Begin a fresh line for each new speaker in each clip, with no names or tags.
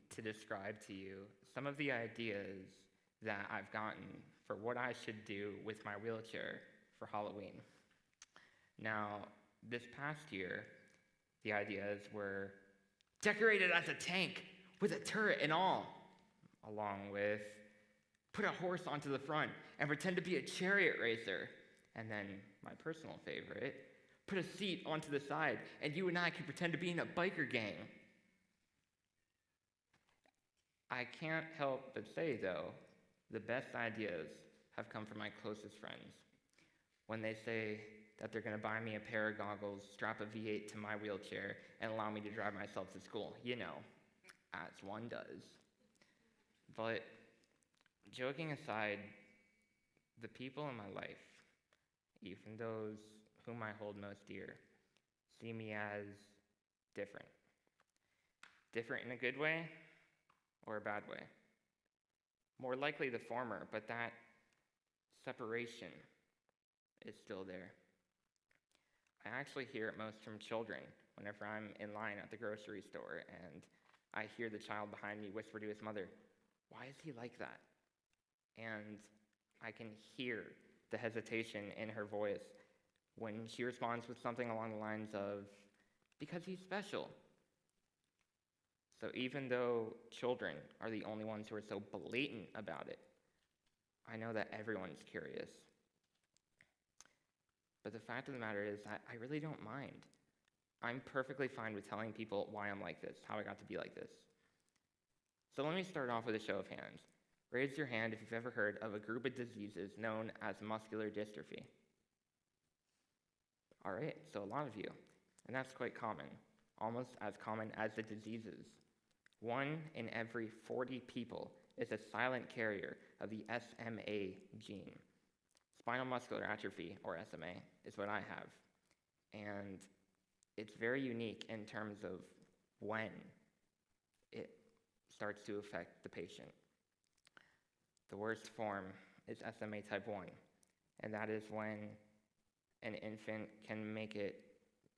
to describe to you some of the ideas that I've gotten for what I should do with my wheelchair for Halloween. Now, this past year, the ideas were decorate it as a tank with a turret and all, along with put a horse onto the front and pretend to be a chariot racer. And then, my personal favorite, put a seat onto the side and you and I could pretend to be in a biker gang. I can't help but say, though, the best ideas have come from my closest friends. When they say that they're going to buy me a pair of goggles, strap a V8 to my wheelchair, and allow me to drive myself to school. You know, as one does. But joking aside, the people in my life, even those whom I hold most dear, see me as different. Different in a good way or a bad way. More likely the former, but that separation is still there. I actually hear it most from children whenever I'm in line at the grocery store and I hear the child behind me whisper to his mother, "Why is he like that?" And I can hear the hesitation in her voice when she responds with something along the lines of, "Because he's special." So even though children are the only ones who are so blatant about it, I know that everyone's curious. But the fact of the matter is, I really don't mind. I'm perfectly fine with telling people why I'm like this, how I got to be like this. So let me start off with a show of hands. Raise your hand if you've ever heard of a group of diseases known as muscular dystrophy. All right, so a lot of you, and that's quite common, almost as common as the diseases. 1 in every 40 people is a silent carrier of the SMA gene. Spinal muscular atrophy, or SMA, is what I have. And it's very unique in terms of when it starts to affect the patient. The worst form is SMA type 1, and that is when an infant can make it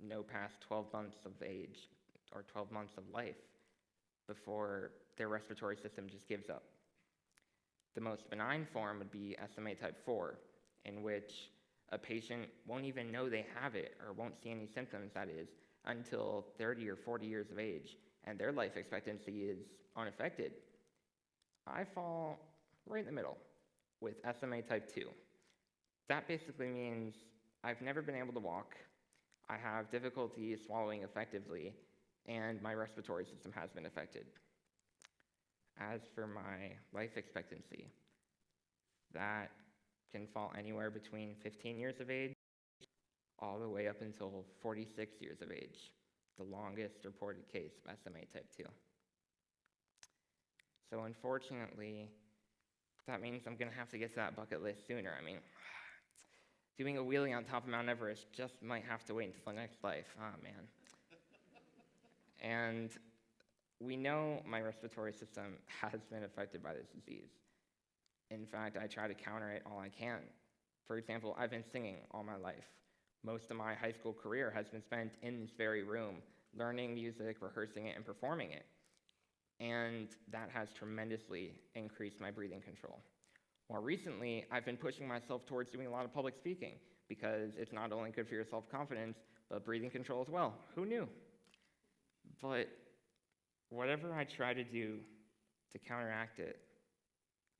no past 12 months of age or 12 months of life before their respiratory system just gives up. The most benign form would be SMA type 4, in which a patient won't even know they have it or won't see any symptoms, that is, until 30 or 40 years of age, and their life expectancy is unaffected. I fall right in the middle with SMA type 2. That basically means I've never been able to walk, I have difficulty swallowing effectively, and my respiratory system has been affected. As for my life expectancy, that can fall anywhere between 15 years of age all the way up until 46 years of age, the longest reported case of SMA type 2. So unfortunately, that means I'm going to have to get to that bucket list sooner. I mean, doing a wheelie on top of Mount Everest just might have to wait until the next life. Ah, man. And we know my respiratory system has been affected by this disease. In fact, I try to counter it all I can. For example, I've been singing all my life. Most of my high school career has been spent in this very room, learning music, rehearsing it, and performing it. And that has tremendously increased my breathing control. More recently, I've been pushing myself towards doing a lot of public speaking because it's not only good for your self-confidence, but breathing control as well. Who knew? But whatever I try to do to counteract it,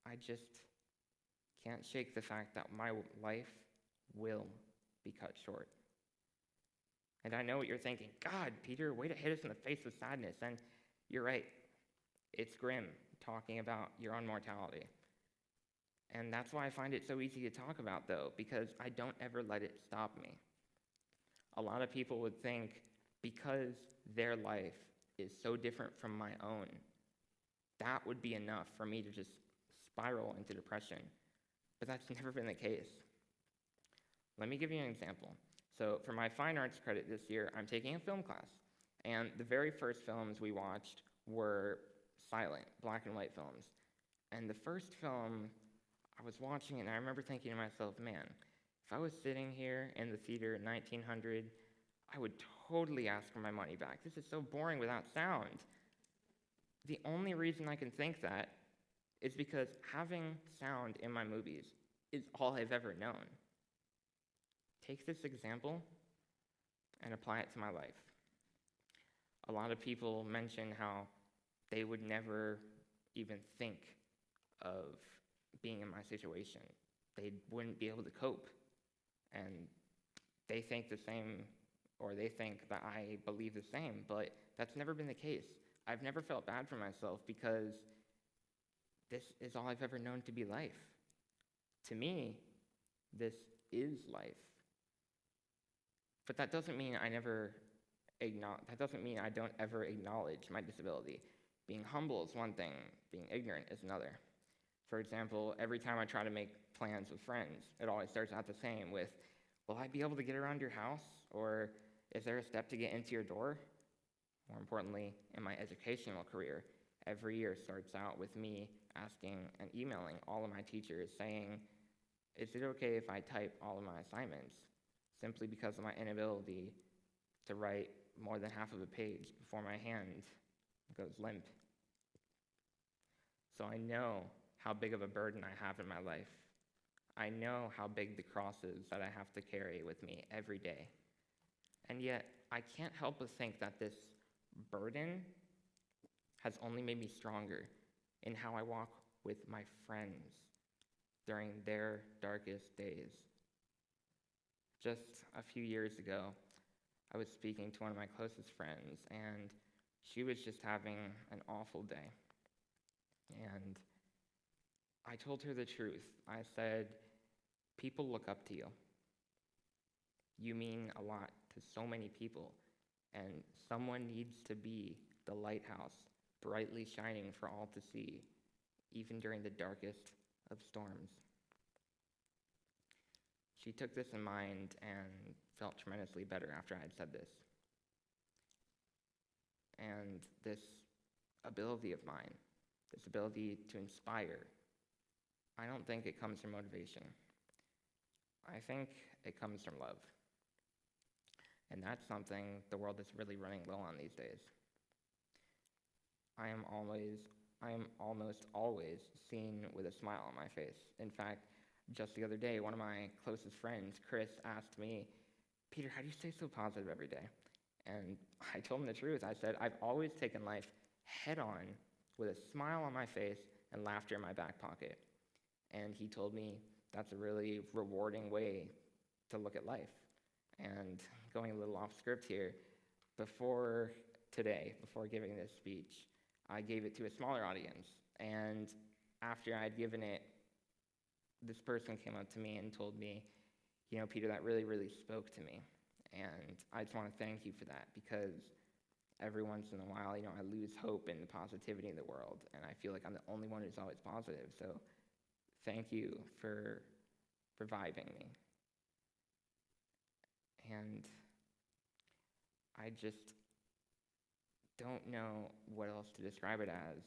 I just can't shake the fact that my life will be cut short. And I know what you're thinking. God, Peter, way to hit us in the face with sadness. And you're right. It's grim talking about your own mortality. And that's why I find it so easy to talk about, though, because I don't ever let it stop me. A lot of people would think because their life is so different from my own, that would be enough for me to just spiral into depression. But that's never been the case. Let me give you an example. So for my fine arts credit this year, I'm taking a film class. And the very first films we watched were silent, black and white films. And the first film, I was watching it, and I remember thinking to myself, man, if I was sitting here in the theater in 1900, I would totally ask for my money back. This is so boring without sound. The only reason I can think that is because having sound in my movies is all I've ever known. Take this example and apply it to my life. A lot of people mention how they would never even think of being in my situation. They wouldn't be able to cope. And they think the same, or they think that I believe the same, but that's never been the case. I've never felt bad for myself because this is all I've ever known to be life. To me, this is life. But that doesn't mean I don't ever acknowledge my disability. Being humble is one thing, being ignorant is another. For example, every time I try to make plans with friends, it always starts out the same with, will I be able to get around your house? Or is there a step to get into your door? More importantly, in my educational career, every year starts out with me asking and emailing all of my teachers saying, is it okay if I type all of my assignments? Simply because of my inability to write more than half of a page before my hand goes limp. So I know how big of a burden I have in my life. I know how big the cross is that I have to carry with me every day. And yet, I can't help but think that this burden has only made me stronger in how I walk with my friends during their darkest days. Just a few years ago, I was speaking to one of my closest friends, and she was just having an awful day. And I told her the truth. I said, people look up to you. You mean a lot to so many people, and someone needs to be the lighthouse, brightly shining for all to see, even during the darkest of storms. She took this in mind and felt tremendously better after I had said this. And this ability of mine, this ability to inspire, I don't think it comes from motivation. I think it comes from love. And that's something the world is really running low on these days. I am almost always seen with a smile on my face. In fact, just the other day, one of my closest friends, Chris, asked me, Peter, how do you stay so positive every day? And I told him the truth. I said, I've always taken life head on with a smile on my face and laughter in my back pocket. And he told me that's a really rewarding way to look at life. And going a little off script here, before giving this speech, I gave it to a smaller audience. And after I'd given it, this person came up to me and told me, Peter, that really, really spoke to me. And I just want to thank you for that, because every once in a while, I lose hope in the positivity in the world, and I feel like I'm the only one who's always positive. So thank you for reviving me. And I just don't know what else to describe it as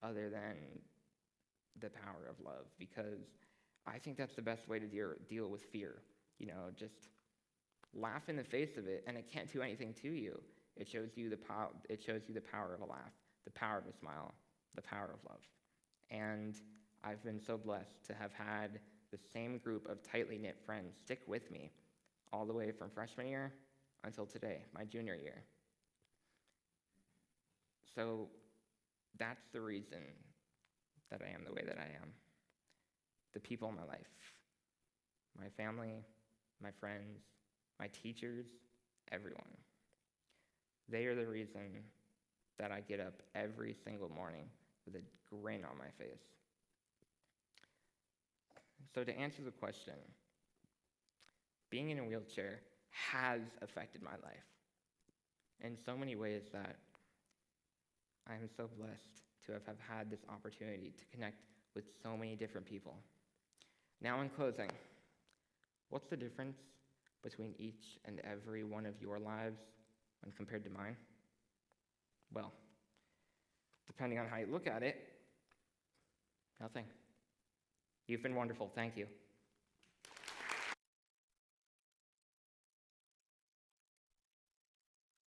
other than the power of love, because I think that's the best way to deal with fear. Just laugh in the face of it, and it can't do anything to you. It shows you the power of a laugh, the power of a smile, the power of love. And I've been so blessed to have had the same group of tightly knit friends stick with me all the way from freshman year until today, my junior year. So that's the reason that I am the way that I am. The people in my life, my family, my friends, my teachers, everyone. They are the reason that I get up every single morning with a grin on my face. So to answer the question, being in a wheelchair has affected my life in so many ways that I am so blessed to have had this opportunity to connect with so many different people. Now in closing, what's the difference between each and every one of your lives when compared to mine? Well, depending on how you look at it, nothing. You've been wonderful. Thank you.